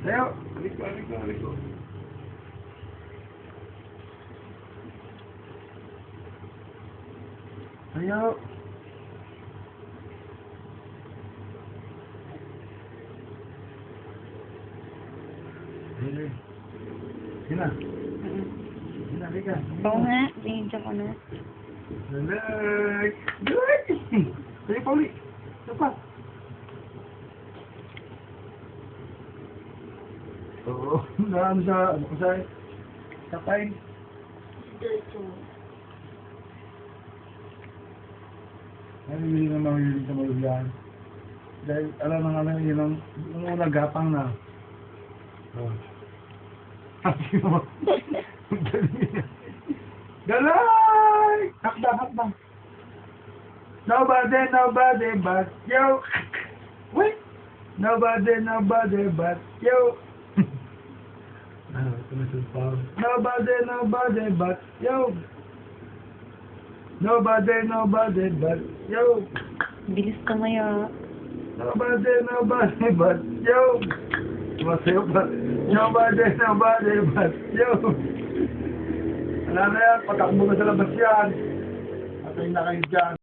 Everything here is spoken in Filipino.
Tayo. Aliko. Tayo. Sina? Sina, halika. Oo nga, tingin ko na. Lalak! Lalak! Tayo pa ulit. Dapat. Oo, naan sa, ano ko sa'yo? Sakay. Dito. Ano hindi na mahilig sa malubihan? Dahil alam na nga yun ang unang gapang na. Oh. Happy mo. Galay! Hakbang. Nobody but you. Wait! Nobody but you. Nobody but you. Nobody but you. Bilis ka maya. Nobody but you. Masayo pa. Nobody but you. Alam na yan, patakbo na sa labas yan. At ay nakain dyan.